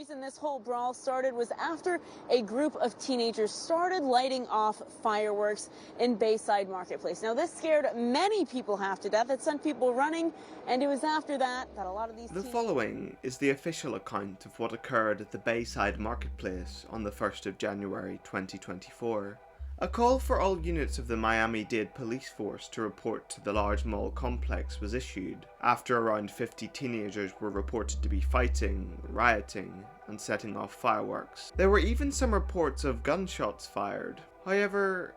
reason this whole brawl started was after a group of teenagers started lighting off fireworks in Bayside Marketplace. Now, this scared many people half to death. It sent people running, and it was after that a lot of these The following is the official account of what occurred at the Bayside Marketplace on the 1st of January 2024. A call for all units of the Miami-Dade police force to report to the large mall complex was issued after around 50 teenagers were reported to be fighting, rioting, and setting off fireworks. There were even some reports of gunshots fired. However,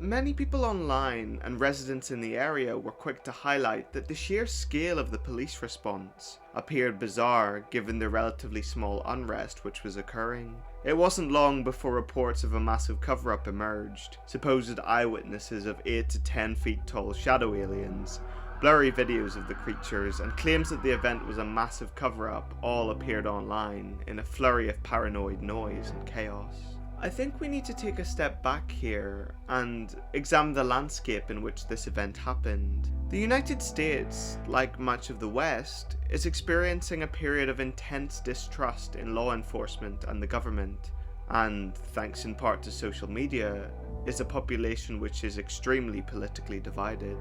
many people online and residents in the area were quick to highlight that the sheer scale of the police response appeared bizarre given the relatively small unrest which was occurring. It wasn't long before reports of a massive cover-up emerged. Supposed eyewitnesses of 8 to 10 feet tall shadow aliens, blurry videos of the creatures, and claims that the event was a massive cover-up all appeared online in a flurry of paranoid noise and chaos. I think we need to take a step back here and examine the landscape in which this event happened. The United States, like much of the West, is experiencing a period of intense distrust in law enforcement and the government, and, thanks in part to social media, is a population which is extremely politically divided.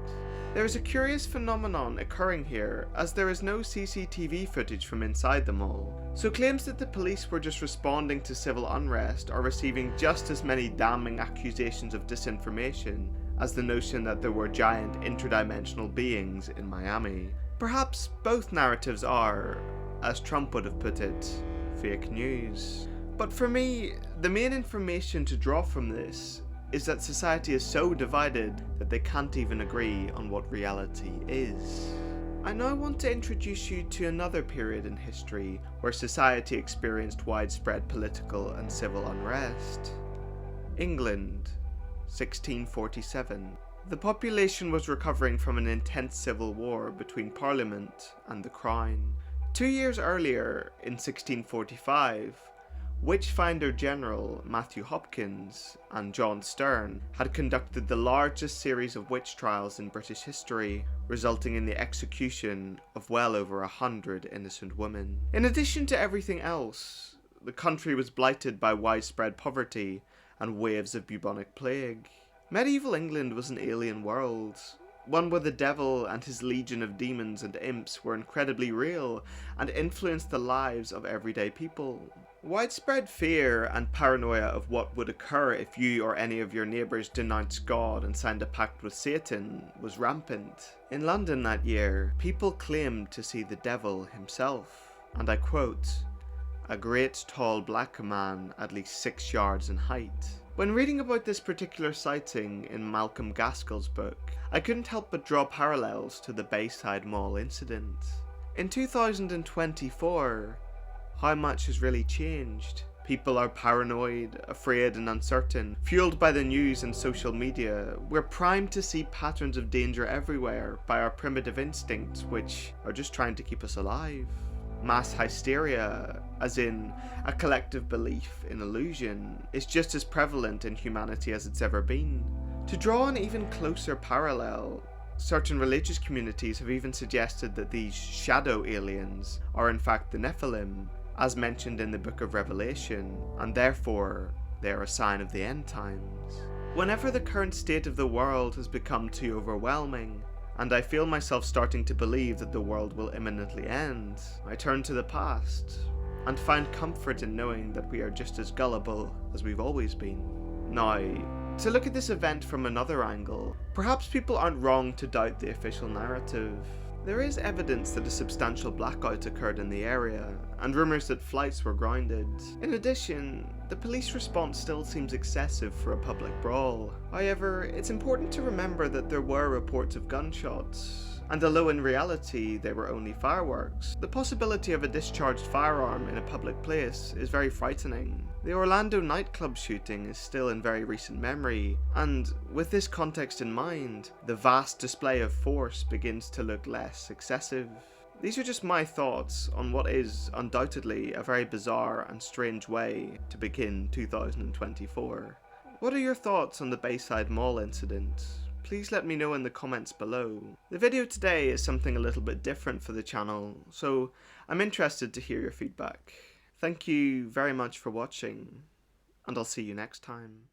There is a curious phenomenon occurring here, as there is no CCTV footage from inside the mall, so claims that the police were just responding to civil unrest are receiving just as many damning accusations of disinformation as the notion that there were giant interdimensional beings in Miami. Perhaps both narratives are, as Trump would have put it, fake news. But for me, the main information to draw from this is that society is so divided that they can't even agree on what reality is. I now want to introduce you to another period in history where society experienced widespread political and civil unrest. England, 1647. The population was recovering from an intense civil war between Parliament and the Crown. 2 years earlier, in 1645, Witchfinder General Matthew Hopkins and John Stern had conducted the largest series of witch trials in British history, resulting in the execution of well over 100 innocent women. In addition to everything else, the country was blighted by widespread poverty and waves of bubonic plague. Medieval England was an alien world, one where the devil and his legion of demons and imps were incredibly real and influenced the lives of everyday people. Widespread fear and paranoia of what would occur if you or any of your neighbours denounced God and signed a pact with Satan was rampant. In London that year, people claimed to see the devil himself, and I quote, "a great tall black man at least 6 yards in height." When reading about this particular sighting in Malcolm Gaskill's book, I couldn't help but draw parallels to the Bayside Mall incident. In 2024, how much has really changed? People are paranoid, afraid and uncertain. Fueled by the news and social media, we're primed to see patterns of danger everywhere by our primitive instincts which are just trying to keep us alive. Mass hysteria, as in a collective belief in illusion, is just as prevalent in humanity as it's ever been. To draw an even closer parallel, certain religious communities have even suggested that these shadow aliens are in fact the Nephilim, as mentioned in the book of Revelation, and therefore they are a sign of the end times. Whenever the current state of the world has become too overwhelming, and I feel myself starting to believe that the world will imminently end, I turn to the past, and find comfort in knowing that we are just as gullible as we've always been. Now, to look at this event from another angle, perhaps people aren't wrong to doubt the official narrative. There is evidence that a substantial blackout occurred in the area, and rumours that flights were grounded. In addition, the police response still seems excessive for a public brawl. However, it's important to remember that there were reports of gunshots, and although in reality they were only fireworks, the possibility of a discharged firearm in a public place is very frightening. The Orlando nightclub shooting is still in very recent memory, and with this context in mind, the vast display of force begins to look less excessive. These are just my thoughts on what is undoubtedly a very bizarre and strange way to begin 2024. What are your thoughts on the Bayside Mall incident? Please let me know in the comments below. The video today is something a little bit different for the channel, so I'm interested to hear your feedback. Thank you very much for watching, and I'll see you next time.